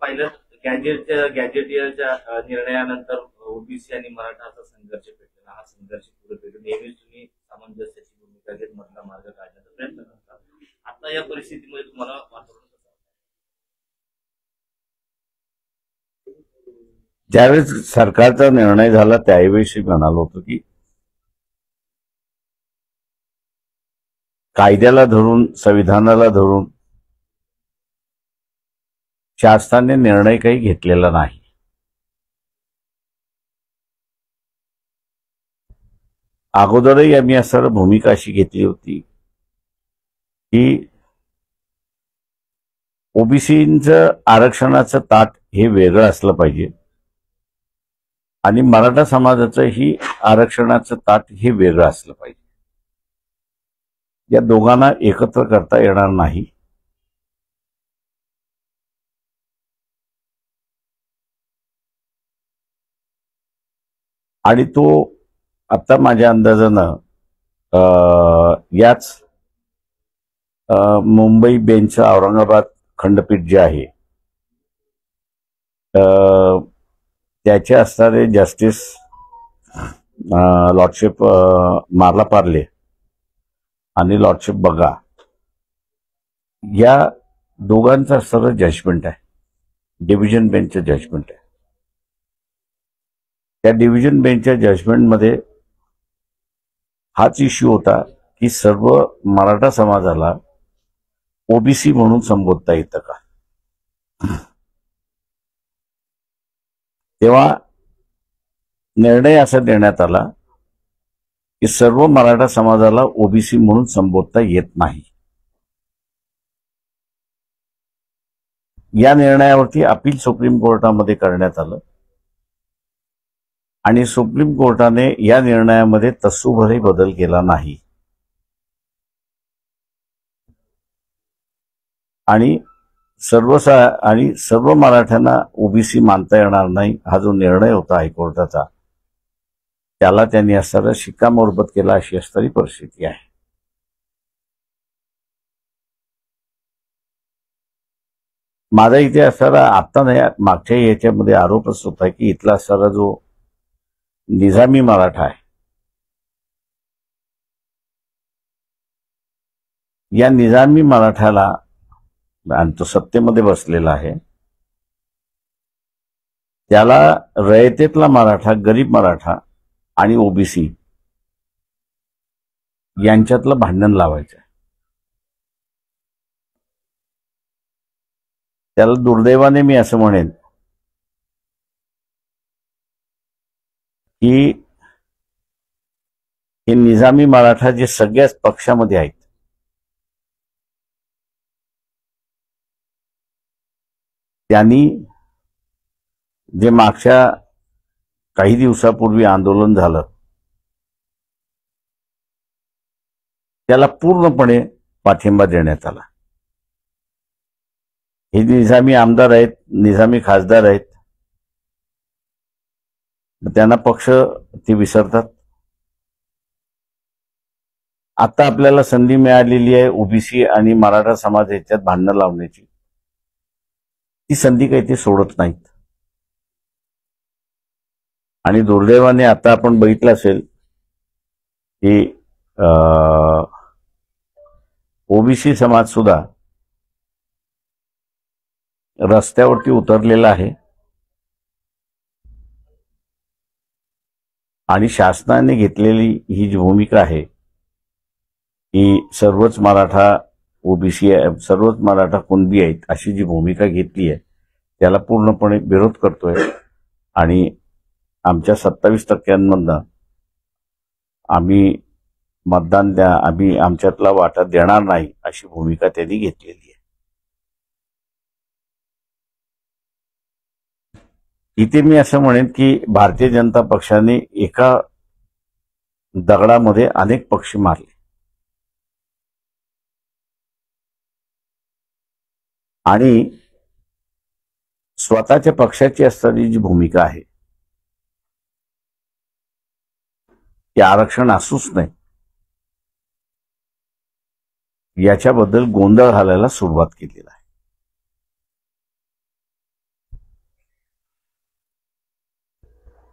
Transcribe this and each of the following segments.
पाहिलं गॅजेटियरच्या निर्णयानंतर ओबीसी आणि मराठा असा संघर्ष पेटलेला, हा संघर्ष पुढे पेटून नेहमीच तुम्ही सामंजस्याची भूमिका घेत मधला मार्ग काढण्याचा प्रयत्न करता. आता या परिस्थितीमध्ये तुम्हाला वातावरण कसं वाटतं? ज्यावेळेस सरकारचा निर्णय झाला त्यावेळी म्हणालो होतो की कायद्याला धरून, संविधानाला धरून शासनाने निर्णय काही घेतलेला नाही. अगोदरही आम्ही असं भूमिका अशी घेतली होती की ओबीसीचं आरक्षणाचं ताट हे वेगळं असलं पाहिजे आणि मराठा समाजाचं ही आरक्षणाचं ताट हे वेगळं असलं पाहिजे. या दोघांना एकत्र करता येणार नाही. आणि तो आता माझ्या अंदाजानं याच मुंबई बेंच औरंगाबाद खंडपीठ जे आहे त्याचे असणारे जस्टिस लॉर्डशिप मार्ला पार्ले आणि लॉर्डशिप बगा या दोघांचं असणारं जजमेंट आहे, डिव्हिजन बेंचचं जजमेंट आहे. त्या डिव्हिजन बेंचच्या जजमेंटमध्ये हाच इश्यू होता की सर्व मराठा समाजाला ओबीसी म्हणून संबोधता येतं का. तेव्हा निर्णय असा देण्यात आला की सर्व मराठा समाजाला ओबीसी म्हणून संबोधता येत नाही. या निर्णयावरती अपील सुप्रीम कोर्टामध्ये करण्यात आलं आणि सुप्रीम कोर्टाने या निर्णयामध्ये तसूभरही बदल केला नाही आणि सर्व मराठ्यांना ओबीसी मानता येणार नाही हा जो निर्णय होता हायकोर्टाचा त्याला त्यांनी असणारा शिक्कामोर्तब केला, अशी असणारी परिस्थिती आहे. माझा इथे असणारा आता नाही मागच्या याच्यामध्ये आरोपच होता की इथला असणारा जो निजामी मराठा आहे, या निजामी मराठ्याला आणि तो सत्तेमध्ये बसलेला आहे त्याला रयतेतला मराठा, गरीब मराठा आणि ओबीसी यांच्यातलं भांडण लावायचं आहे. त्याला दुर्दैवाने मी असं म्हणेन की हे निजामी मराठा जे सगळ्याच पक्षामध्ये आहेत त्यांनी जे मागच्या काही दिवसापूर्वी आंदोलन झालं त्याला पूर्णपणे पाठिंबा देण्यात आला. हे निजामी आमदार आहेत, निजामी खासदार आहेत, त्यांना पक्ष ते विसरतात. आता आपल्याला संधी मिळालेली आहे ओबीसी आणि मराठा समाज याच्यात भांडणं लावण्याची, ती संधी काही ते सोडत नाहीत. आणि दुर्दैवाने आता आपण बघितलं असेल की ओबीसी समाज सुद्धा रस्त्यावरती उतरलेला आहे आणि शासनाने घेतलेली ही जी भूमिका आहे की सर्वच मराठा ओबीसी सर्वच मराठा कुणबी आहेत अशी जी भूमिका घेतली आहे त्याला पूर्णपणे विरोध करतोय आणि आमच्या 27% आम्ही मतदान द्या, आम्ही आमच्यातला वाटा देणार नाही अशी भूमिका त्यांनी घेतलेली आहे. इथे मी असं म्हणेन की भारतीय जनता पक्षाने एका दगडामध्ये अनेक पक्षी मारले आणि स्वतःच्या पक्षाची असणारी जी भूमिका आहे की आरक्षण असूच नाही याच्याबद्दल गोंधळ घालायला सुरुवात केलेला आहे.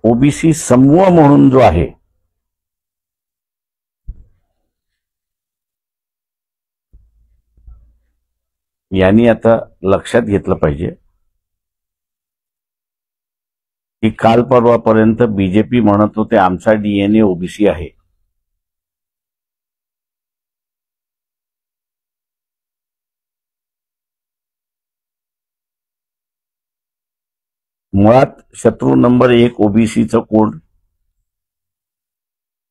ओबीसी समूह म्हणून जो आहे यांनी आता लक्षात घेतलं पाहिजे की काल परवापर्यंत बीजेपी म्हणत होते आमचा डीएनए ओबीसी आहे. मुळात शत्रू नंबर 1 ओबीसीचं कोण,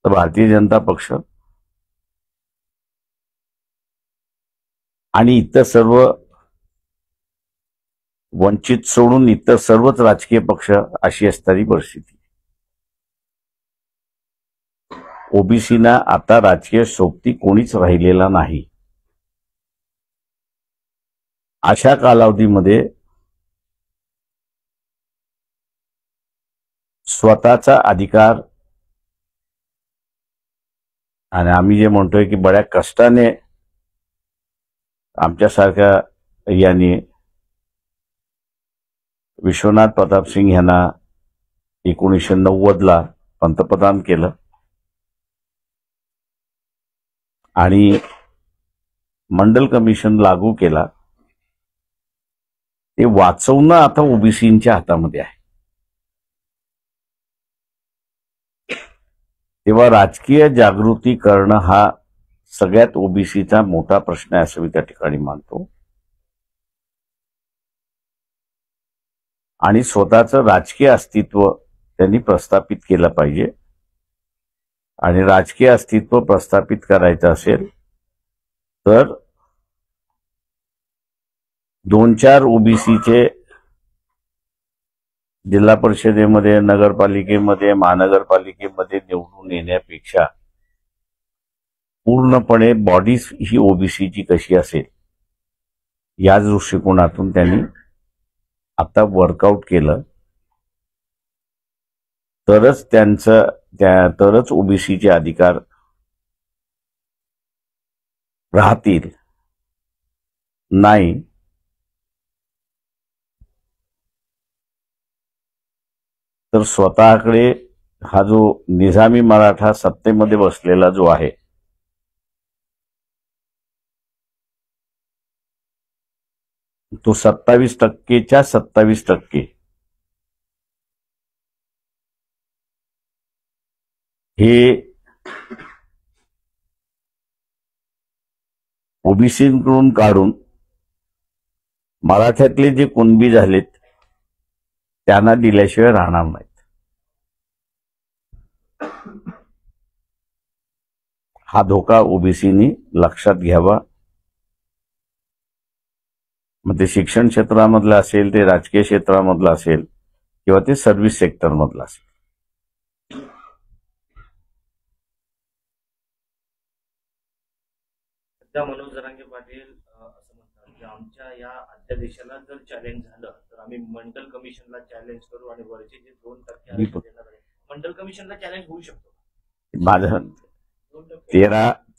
तर भारतीय जनता पक्ष आणि इतर सर्व वंचित सोडून इतर सर्वच राजकीय पक्ष अशी असणारी परिस्थिती. ओबीसीना आता राजकीय सोबती कोणीच राहिलेला नाही. अशा कालावधीमध्ये स्वतःचा अधिकार आणि आम्ही जे म्हणतोय की बड्या कष्टाने आमच्यासारख्या यांनी विश्वनाथ प्रताप सिंग यांना 1990 पंतप्रधान केलं आणि मंडल कमिशन लागू केला. ते वाचवणं आता ओबीसींच्या हातामध्ये आहे. तेव्हा राजकीय जागृती करणं हा सगळ्यात ओबीसीचा मोठा प्रश्न आहे असं मी त्या ठिकाणी मानतो. आणि स्वतःचं राजकीय अस्तित्व त्यांनी प्रस्थापित केलं पाहिजे. आणि राजकीय अस्तित्व प्रस्थापित करायचं असेल तर 2-4 ओबीसीचे जिल्हा परिषदेमध्ये, नगरपालिकेमध्ये, महानगरपालिकेमध्ये निवडून येण्यापेक्षा पूर्णपणे बॉडी ही ओबीसीची कशी असेल या दृष्टिकोनातून त्यांनी आता वर्कआउट केलं तरच ओबीसीचे अधिकार राहतील. नाही तर स्वतःकडे हा जो निजामी मराठा सत्तेमध्ये बसलेला जो आहे तो 27%च्या 27% हे ओबीसींकडून काढून मराठ्यातले जे कुणबी झालेत त्यांना दिल्याशिवाय राहणार नाहीत. हा धोका ओबीसीनी लक्षात घ्यावा. मग ते शिक्षण क्षेत्रामधलं असेल, ते राजकीय क्षेत्रामधलं असेल किंवा ते सर्व्हिस सेक्टरमधलं असेल. मनोज जरांगे पाटील असं म्हणतात की आमच्या या अध्यादेशाला जर चॅलेंज झालं तर आम्ही मंडल कमिशनला चॅलेंज करू आणि वरचे जे 2% देणार आहे मंडल कमिशनला चॅलेंज होऊ शकतो. माझा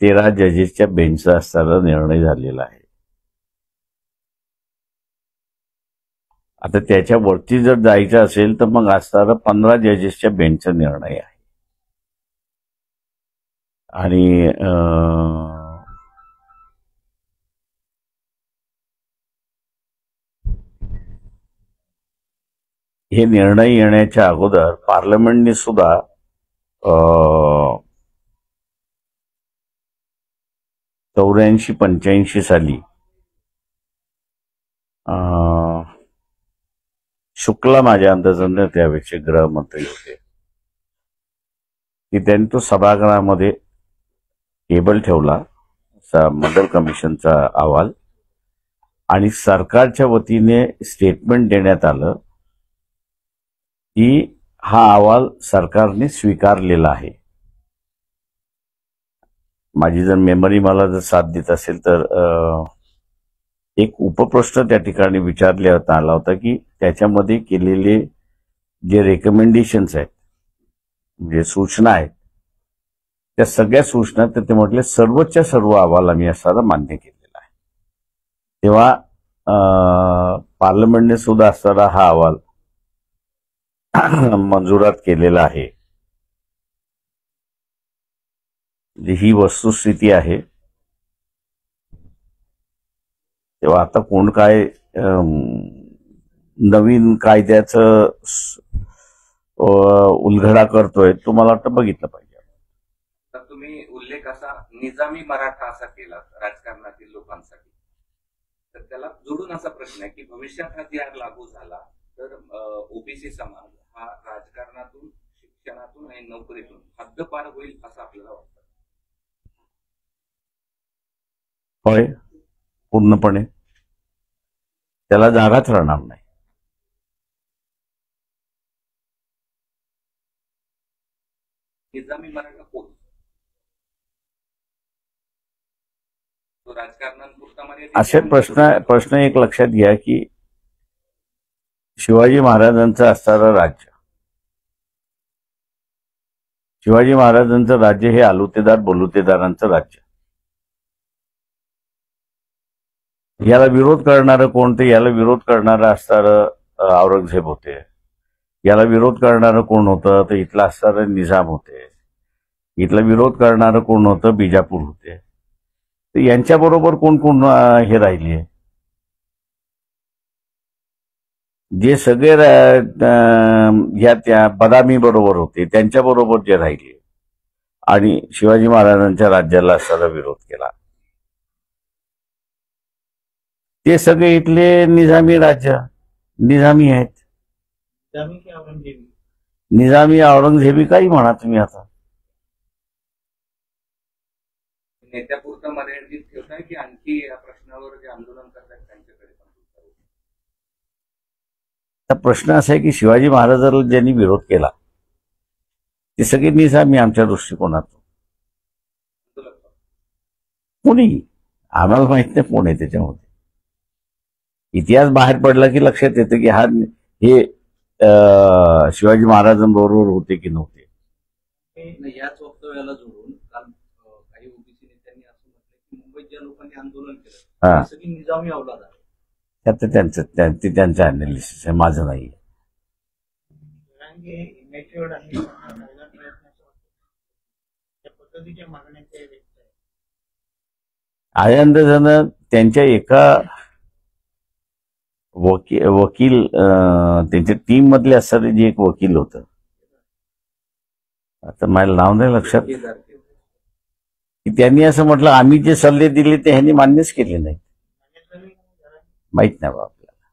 13 जजेसच्या बेंचचा असताना निर्णय झालेला आहे. आता त्याच्यावरती जर जायचं असेल तर मग असताना 15 जजेसच्या बेंचचा निर्णय आहे. आणि हे निर्णय येण्याच्या अगोदर पार्लमेंटने सुद्धा 84-85 साली शुक्ला माझ्या अंदाजाने त्यावेळेचे गृहमंत्री होते की त्यांनी तो सभागृहामध्ये टेबल ठेवला मंडल कमिशनचा अहवाल आणि सरकारच्या वतीने स्टेटमेंट देण्यात आलं की हा अहवाल सरकारने स्वीकारलेला आहे. माझी जर मेमरी मला जर साथ देत असेल तर एक उपप्रश्न त्या ठिकाणी विचारण्यात आला होता की त्याच्यामध्ये केलेले जे रेकमेंडेशन्स आहेत म्हणजे सूचना आहेत त्या सगळ्या सूचना तर ते म्हटले सर्वच्या सर्व अहवाल आम्ही असायला मान्य केलेला आहे. तेव्हा पार्लमेंटने सुद्धा असताना हा अहवाल मंजुरात केलेला आहे, ही वस्तुस्थिती आहे. तेव्हा आता कोण काय नवीन कायद्याचं उलगडा करतोय तो मला वाटतं बघितलं पाहिजे. तर तुम्ही उल्लेख असा निजामी मराठा असा केला राजकारणातील लोकांसाठी, तर त्याला जोडून असा प्रश्न आहे की भविष्यात हा जी आर लागू झाला तर ओबीसी समाज हा राजकारणातून, शिक्षणातून आणि नोकरीतून हद्दपार होईल असं आपल्याला वाटतं. होय, पूर्णपणे त्याला जागाच राहणार नाही. निजामी मराठा कोण? तो राजकारणापुरता मर्यादित असे प्रश्न एक लक्षात घ्या की शिवाजी महाराजांचं असणारं राज्य, शिवाजी महाराजांचं राज्य हे आलुतेदार बलुतेदारांचं राज्य. याला विरोध करणारं कोण? ते याला विरोध करणारं असणारं औरंगजेब होते. याला विरोध करणारं कोण होतं? तर इथला असणारं निजाम होते. इथला विरोध करणारं कोण होतं? बिजापूर होते. तर यांच्याबरोबर कोण कोण हे राहिले? जे सगळे या त्या बदामी बरोबर होते त्यांच्याबरोबर जे राहिले आणि शिवाजी महाराजांच्या राज्याला असणारा विरोध केला, ते सगळे इथले निजामी राज्य, निजामी आहेत. निजामी औरंगजेबी काही म्हणा तुम्ही. आता नेत्यापुरतं मर्यादित ठेवताय की आणखी या प्रश्नावर जे आंदोलन करतात त्यांच्याकडे पण? प्रश्न असा आहे की शिवाजी महाराजांना ज्यांनी विरोध केला ते सगळे निजामी आमच्या दृष्टिकोनातून. कोणी, आम्हाला माहित नाही कोण आहे त्याच्यामध्ये. इतिहास बाहेर पडला की लक्षात येतं की हे शिवाजी महाराजांबरोबर होते की नव्हते. याच वक्तव्याला जोडून काल काही ओबीसी नेत्यांनी असं म्हटलं की मुंबईत ज्या लोकांनी आंदोलन केलं ते सगळी निजामी अवलाद आहे. त्यांचं अनालिसिस आहे, माझं नाही. आनंद जण त्यांच्या एका वकील त्यांच्या टीम मधले असणारे जे एक वकील होतं, आता मला नाव नाही लक्षात, की त्यांनी असं म्हटलं आम्ही जे सल्ले दिले ते ह्यांनी मान्यच केले नाही. माहित नाही बा आपल्याला,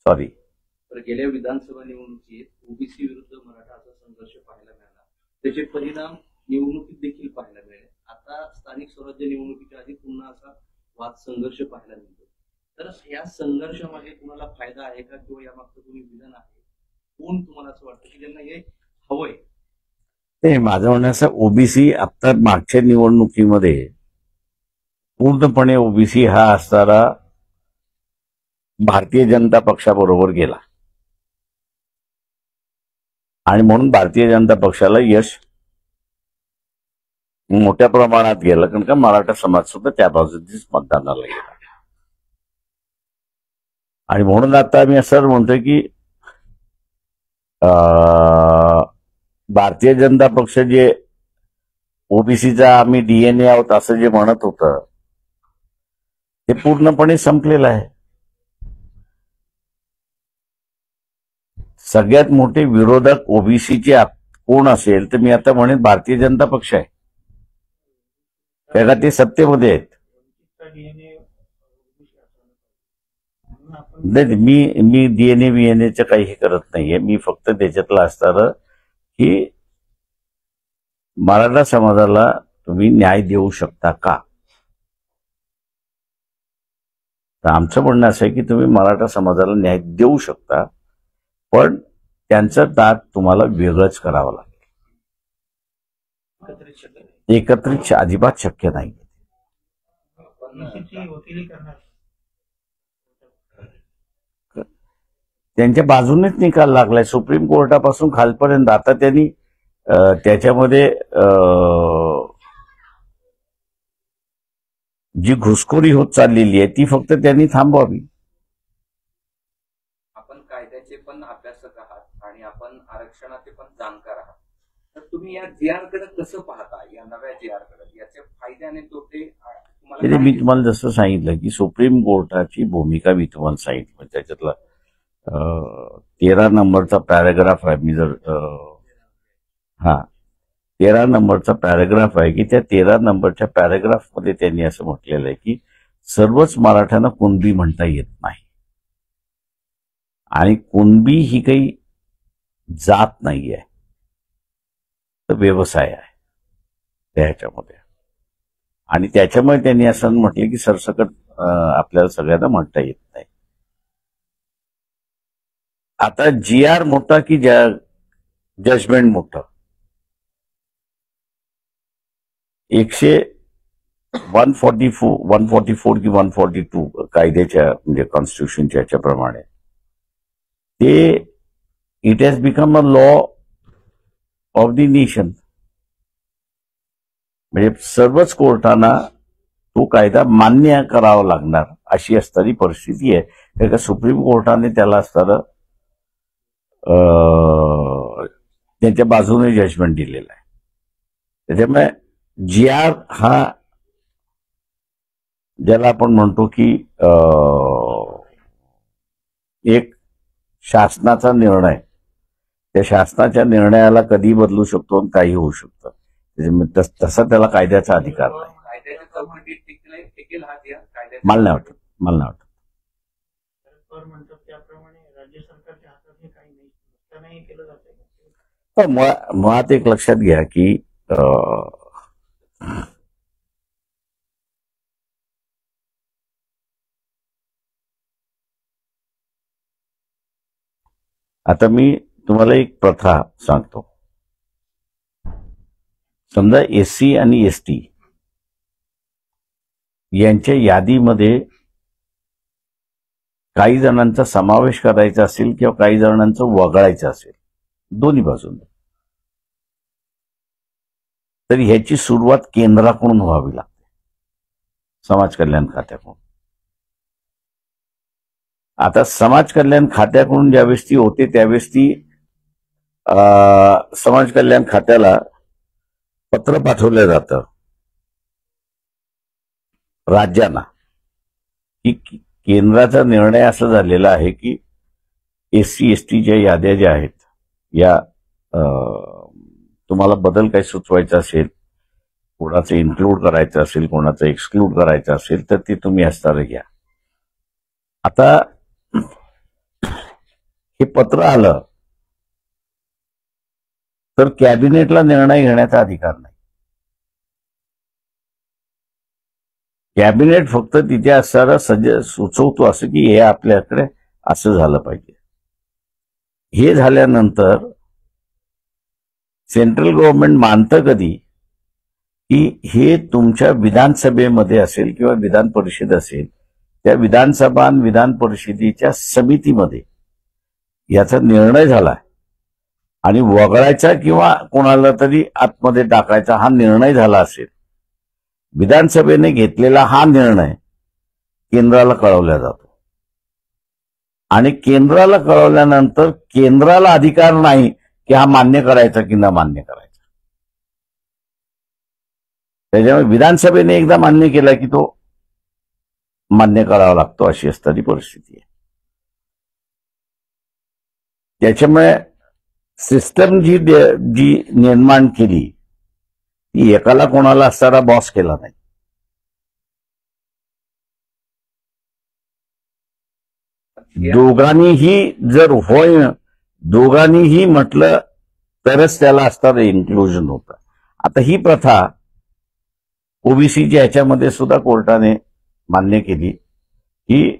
सॉरी. तर गेल्या विधानसभा निवडणुकीत ओबीसी विरुद्ध मराठा असा संघर्ष पाहायला मिळाला, त्याचे परिणाम निवडणुकीत देखील पाहायला मिळाले. आता स्थानिक स्वराज्य निवडणुकीच्या आधी पुन्हा असा वाद संघर्ष पाहायला मिळतो. तर या संघर्षामध्ये तुम्हाला फायदा आहे का, किंवा यामागचं कोणी विधान आहे? कोण तुम्हाला असं वाटतं की ज्यांना हे हवंय? ते माझं म्हणण्याचं, ओबीसी आता मागच्या निवडणुकीमध्ये पूर्णपणे ओबीसी हा असणारा भारतीय जनता पक्षाबरोबर गेला आणि म्हणून भारतीय जनता पक्षाला यश मोठ्या प्रमाणात गेलं, कारण का मराठा समाज सुद्धा त्या बाजूनेच मतदानाला गेला. आणि म्हणून आता आम्ही असं म्हणतोय की भारतीय जनता पक्ष जे ओबीसीचा आम्ही डीएनए आहोत असं जे म्हणत होतं ते पूर्णपणे संपलेलं आहे. सगळ्यात मोठे विरोधक ओबीसीचे कोण असेल तर मी आता म्हणेन भारतीय जनता पक्ष आहे, कारण ते सत्तेमध्ये आहेत. नाही, मी डीएनए बीएनएचं काही करत नाहीये. मी फक्त त्याच्यातलं असणारं की मराठा समाजाला तुम्ही न्याय देऊ शकता का, तर आमचं म्हणणं असं आहे की तुम्ही मराठा समाजाला न्याय देऊ शकता, पण त्यांचं दात तुम्हाला वेगळंच करावं लागेल. एकत्रित अजिबात शक्य नाही. त्यांच्या बाजूनेच निकाल लागलाय सुप्रीम कोर्टापासून खालपर्यंत. आता त्यांनी त्याच्यामध्ये जी घुसखोरी होत चाललेली आहे ती फक्त त्यांनी थांबवावी. आपण कायद्याचे पण अभ्यासक आहात आणि आपण आरक्षणाचे पण जाणकार आहात. तर तुम्ही या जी आर कडे कसं पाहता, या नव्या जी आर कडे याचे फायदे आणि तोटे तुम्हाला म्हणजे काय मी दिसतात? तुम्हाला जसं सांगितलं की सुप्रीम कोर्टाची भूमिका मी तुम्हाला सांगितलं. त्याच्यातला 13 नंबरचा पॅराग्राफ आहे. मी जर 13 नंबरचा पॅराग्राफ आहे की त्या 13 नंबरच्या पॅराग्राफ मध्ये त्यांनी असं म्हटलेलं आहे की सर्वच मराठ्यांना कुणबी म्हणता येत नाही आणि कुणबी ही काही जात नाही आहे, तर व्यवसाय आहे त्याच्यामध्ये. आणि त्याच्यामुळे त्यांनी असं म्हटलं की सरसकट आपल्याला सगळ्यांना म्हणता येत नाही. आता जी आर मोठा की जजमेंट मोठं? 144 की 142 कायद्याच्या म्हणजे कॉन्स्टिट्यूशनच्या याच्याप्रमाणे ते it has become a law of the nation. म्हणजे सर्वच कोर्टांना तो कायदा मान्य करावा लागणार अशी असणारी परिस्थिती आहे. कारण का सुप्रीम कोर्टाने त्याला असताना त्यांच्या बाजूने जजमेंट दिलेलं आहे. त्याच्यामुळे जी आर हा ज्याला आपण म्हणतो की एक शासनाचा निर्णय, त्या शासनाच्या निर्णयाला कधी बदलू शकतो आणि काही होऊ शकतं. त्याच्यामुळे तसा त्याला कायद्याचा अधिकार नाही. कायद्याच्या चौकटीत टिकेल हा जी आर कायद्याच्या मला नाही वाटत. म्हणतात त्याप्रमाणे राज्य सरकारच्या हातात हे काही नाही, नसतानाही केलं जातंय. मुळात एक लक्षात घ्या की आता मी तुम्हाला एक प्रथा सांगतो. समजा एससी आणि एसटी यांच्या यादीमध्ये काही जणांचा समावेश करायचा असेल किंवा काही जणांचं वगळायचं असेल, दोन्ही बाजूने, तर ह्याची सुरुवात केंद्राकडून व्हावी लागते, समाज कल्याण खात्याकडून. आता समाज कल्याण खात्याकडून ज्यावेळेस ती होते त्यावेळेस ती समाज कल्याण खात्याला पत्र पाठवलं जातं राज्यांना की केंद्राचा निर्णय असा झालेला आहे की एससी एसटीच्या याद्या ज्या आहेत या तुम्हाला बदल काही सुचवायचा असेल, कोणाचं इन्क्लूड करायचं असेल, कोणाचं एक्सक्लूड करायचं असेल, तर ते तुम्ही असणार घ्या. आता हे पत्र आलं तर कॅबिनेटला निर्णय घेण्याचा अधिकार नाही. कॅबिनेट फक्त तिथे असणारा सुचवतो असं की हे आपल्याकडे असं झालं पाहिजे. हे झाल्यानंतर सेंट्रल गव्हर्नमेंट मानतं कधी की हे तुमच्या विधानसभेमध्ये असेल किंवा विधान परिषद असेल, त्या विधानसभा आणि विधान परिषदेच्या समितीमध्ये याचा निर्णय झाला आणि वगळायचा किंवा कोणाला तरी आतमध्ये टाकायचा हा निर्णय झाला असेल, विधानसभेने घेतलेला हा निर्णय केंद्राला कळवला जातो आणि केंद्राला कळवल्यानंतर केंद्राला अधिकार नाही की हा मान्य करायचा की न मान्य करायचा. त्याच्यामुळे विधानसभेने एकदा मान्य केला की तो मान्य करावा लागतो, अशी असणारी परिस्थिती आहे. त्याच्यामुळे सिस्टम जी निर्माण केली ती एकाला कोणाला असणारा बॉस केला नाही. दोघांनीही जर होय, दोघांनीही म्हटलं तरच त्याला असणारं इन्क्लुजन होतं. आता ही प्रथा ओबीसीच्या ह्याच्यामध्ये सुद्धा कोर्टाने मान्य केली की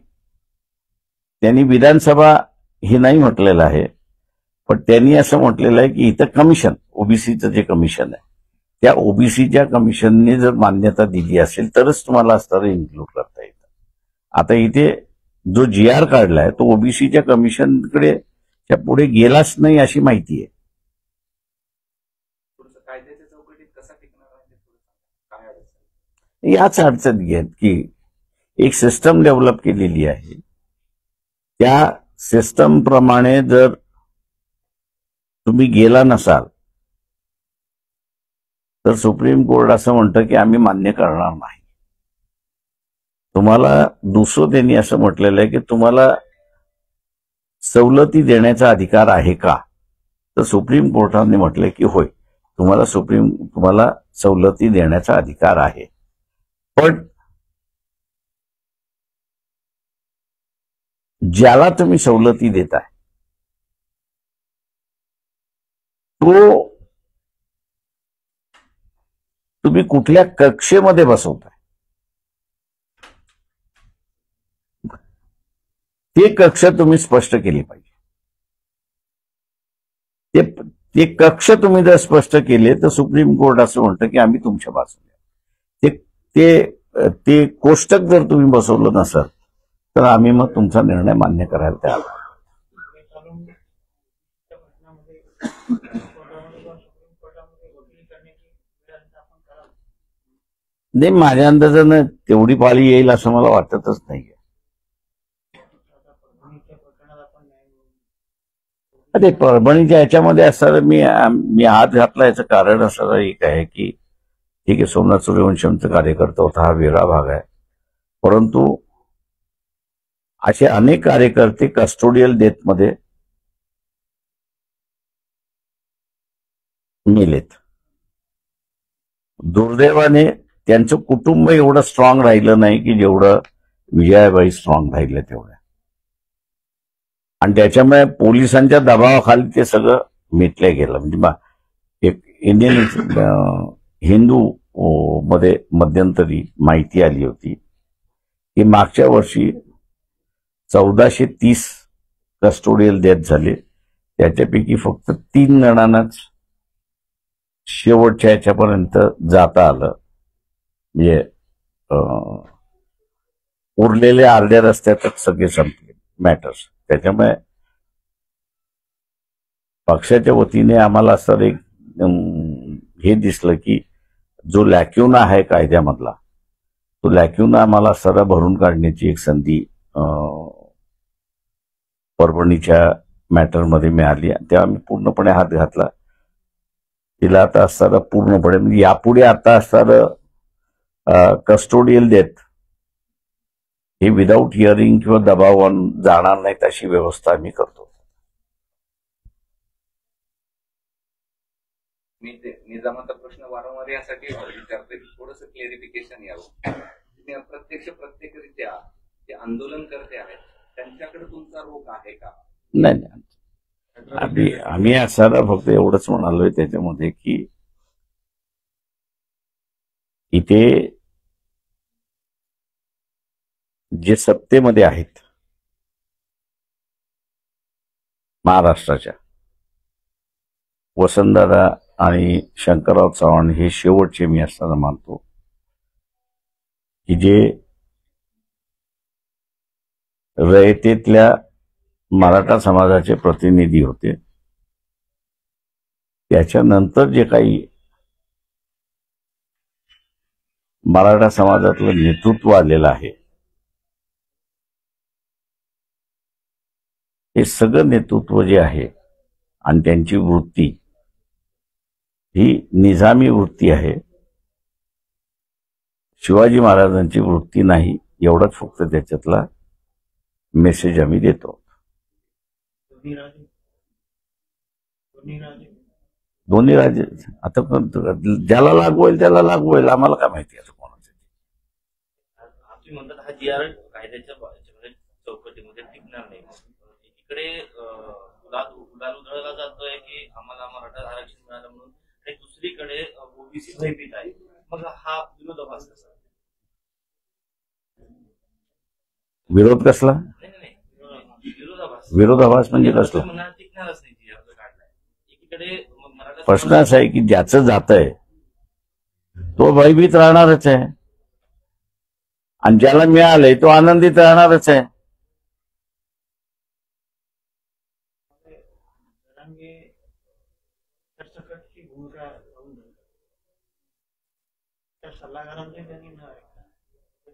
त्यांनी विधानसभा हे नाही म्हटलेलं आहे, पण त्यांनी असं म्हटलेलं आहे की इथं कमिशन, ओबीसीचं जे कमिशन आहे त्या ओबीसीच्या कमिशनने जर मान्यता दिली असेल तरच तुम्हाला असणारं इन्क्लूड करता येतं. आता इथे जो जी आर काढलाय तो ओबीसीच्या कमिशनकडे पुढे गेलाच नाही अशी माहिती आहे. कायद्याच्या चौकटीत कसा टिकणार आहे काय अडचण? याच अडचण घेत की एक सिस्टम डेव्हलप केलेली आहे, त्या सिस्टम प्रमाणे जर तुम्ही गेला नसाल तर सुप्रीम कोर्ट असं म्हणतं की आम्ही मान्य करणार नाही. तुम्हाला दुसरं त्यांनी असं म्हटलेलं आहे की तुम्हाला सवलती देण्याचा अधिकार आहे का, तर सुप्रीम कोर्टाने म्हटलं की होय, तुम्हाला सवलती देण्याचा अधिकार आहे. पण ज्याला तुम्ही सवलती देताय तो तुम्ही कुठल्या कक्षेमध्ये बसवताय ते कक्ष तुम्ही स्पष्ट केली पाहिजे. ते कक्ष तुम्ही जर स्पष्ट केले तर सुप्रीम कोर्ट असं म्हणतं की आम्ही तुमच्या बाजूने. ते कोष्टक जर तुम्ही बसवलं नसाल तर आम्ही मग तुमचा निर्णय मान्य करायला तयार आहोत. नाही, माझ्या अंदाजानं तेवढी पाळी येईल असं मला वाटतच नाहीये. अरे परभणीच्या याच्यामध्ये असताना मी हात घातला याचं कारण असं एक आहे की ठीक आहे, सोमनाथ सूर्यवंशमचा कार्यकर्ता होता, हा वेगळा भाग आहे. परंतु असे अनेक कार्यकर्ते कस्टोडियल डेथमध्ये मेलेत. दुर्दैवाने त्यांचं कुटुंब एवढं स्ट्रॉंग राहिलं नाही की जेवढं विजयाबाई स्ट्रॉंग राहिलं तेवढं. आणि त्याच्यामुळे पोलिसांच्या दबावाखाली ते सगळं मिटलं गेलं. म्हणजे एक इंडियन हिंदू मध्ये मध्यंतरी माहिती आली होती की मागच्या वर्षी 1430 कस्टोडियल डेथ झाले, त्याच्यापैकी फक्त 3 जणांनाच शेवटच्या याच्यापर्यंत जाता आलं. म्हणजे उरलेल्या अर्ध्या रस्त्यातच सगळे संपले मॅटर्स. त्याच्यामुळे पक्षाच्या वतीने आम्हाला असं एक हे दिसलं की जो लॅक्युना आहे कायद्यामधला, तो लॅक्युना आम्हाला सरळ भरून काढण्याची एक संधी परभणीच्या मॅटरमध्ये मिळाली. तेव्हा आम्ही पूर्णपणे हात घातला. तिला आता असताना पूर्णपणे म्हणजे यापुढे आता असताना कस्टोडियल डेथ हे विदाऊट हिअरिंग किंवा दबावान जाणार नाहीत अशी व्यवस्था आम्ही करतो. मी निजामाचा प्रश्न वारंवार यासाठी विचारतोय की थोडस क्लेरिफिकेशन यावं. प्रत्यक्षरित्या जे आंदोलनकर्ते आहेत त्यांच्याकडे तुमचा रोख आहे का? नाही, आम्ही असताना फक्त एवढंच म्हणालोय त्याच्यामध्ये की इथे जे सत्तेमध्ये आहेत महाराष्ट्राच्या, वसंतदादा आणि शंकरराव चव्हाण हे शेवटचे मी असताना मानतो की जे रयतेतल्या मराठा समाजाचे प्रतिनिधी होते, त्याच्यानंतर जे काही मराठा समाजातलं नेतृत्व आलेलं आहे, हे सगळं नेतृत्व जे आहे आणि त्यांची वृत्ती ही निजामी वृत्ती आहे, शिवाजी महाराजांची वृत्ती नाही. एवढाच फक्त त्याच्यातला मेसेज आम्ही देतो. दोन्ही राजे आता ज्याला लागू होईल त्याला लागू होईल, आम्हाला काय माहिती आता कोणाचं. तुम्ही म्हणतात हा जी आर कायद्याच्या चौकटीमध्ये टिकणार नाही. इकडे उडाल उधळला जातोय की आम्हाला मराठा आरक्षण मिळालं म्हणून, आणि दुसरीकडे ओबीसी भयभीत आहे. मग हा विरोधाभास कसा? विरोध कसला? विरोधाभास म्हणजे कसला? टिकणारच नाही जी आर काढलाय. एकीकडे प्रश्न असा आहे की ज्याचं जात आहे तो भयभीत राहणारच आहे आणि ज्याला मिळालंय तो आनंदित राहणारच आहे. सल्लागारांचे त्यांनी न ऐकता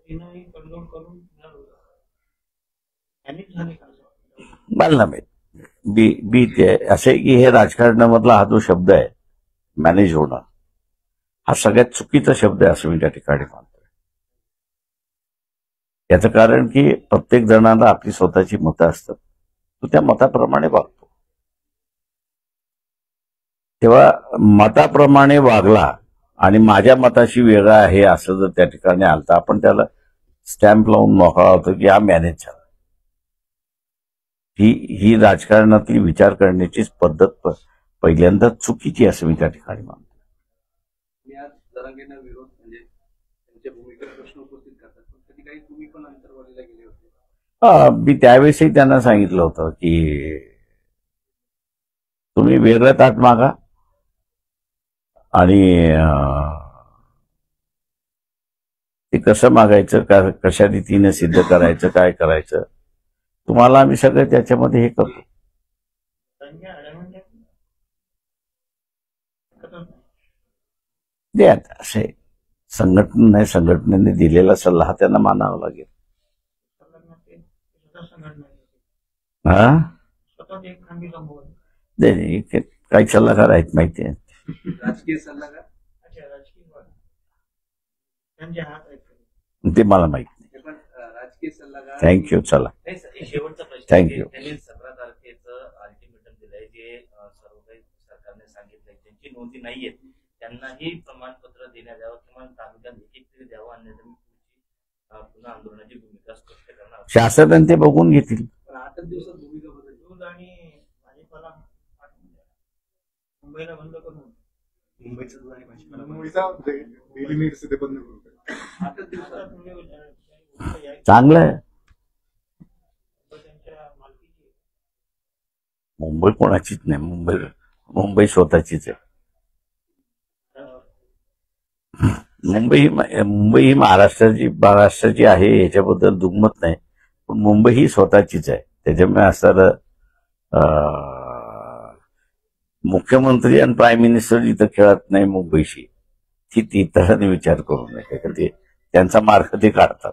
तिनंही तडजोड करून त्यांनीच झाले का? मला नाही माहित. बी ते असे की हे राजकारणामधला हा जो शब्द आहे मॅनेज होणं, हा सगळ्यात चुकीचा शब्द आहे असं मी त्या ठिकाणी मानतो. याचं कारण की प्रत्येक जणाला आपली स्वतःची मतं असतात, तो त्या मताप्रमाणे वागतो. तेव्हा मताप्रमाणे वागला आणि माझ्या मताशी वेगळा आहे असं जर त्या ठिकाणी आलं तर आपण त्याला स्टॅम्प लावून मोकळा होतो की हा मॅनेज झाला. ही राजकारणातली विचार करण्याची पद्धत पहिल्यांदा चुकीची असं मी त्या ठिकाणी मानतो. मी आज जरांगेंना विरोध म्हणजे त्यांच्या भूमिकेवर प्रश्न उपस्थित करतात, पण कधी काही तुम्ही पण अंतर्वालीला गेले होते. मी त्यावेळेसही त्यांना सांगितलं होतं की तुम्ही वेगळं ताट मागा आणि ते कसं मागायचं, कशा रीतीने सिद्ध करायचं, काय करायचं, तुम्हाला आम्ही सगळं त्याच्यामध्ये हे करतो. ते आता असे संघटना नाही, संघटनेने दिलेला सल्ला हा त्यांना मानावा लागेल. हा नाही, काही सल्लागार आहेत माहिती आहे. राजकीय सल्लागार ते मला माहित नाही. पण राजकीय सल्लागार थँक्यू. चला, नाही सर, एक शेवटचा प्रश्न Thank आहे. you. त्यांनी 17 तारखेचं अल्टिमेटम दिलंय, जे सर्व काही सरकारने सांगितलंय, ज्यांची नोंदी नाहीये त्यांनाही प्रमाणपत्र देण्यात यावं किंवा तालुक्यात एक तरी द्यावं, अन्यथा मी पुन्हा आंदोलनाची भूमिका स्पष्ट करणार. शासनाने ते बघून घेतील. पण 8 दिवसात भूमिका बदलली. दूध आणि भाजीपाला मुंबईला बंद करून मुंबईचं दूध आणि भाजीपाला मुंबईचा डेली नीड्स ते बंद करू. 8 दिवसात चांगलं आहे. त्यांच्या मालकीची मुंबई कोणाचीच नाही, मुंबई स्वतःचीच आहे. मुंबई ही महाराष्ट्राची आहे, याच्याबद्दल दुमत नाही, पण मुंबई ही स्वतःचीच आहे. त्याच्यामुळे असं मुख्यमंत्री आणि प्राईम मिनिस्टर इथं खेळत नाही मुंबईशी, ती तऱ्हेने विचार करू नये. ते त्यांचा मार्ग ते काढतात.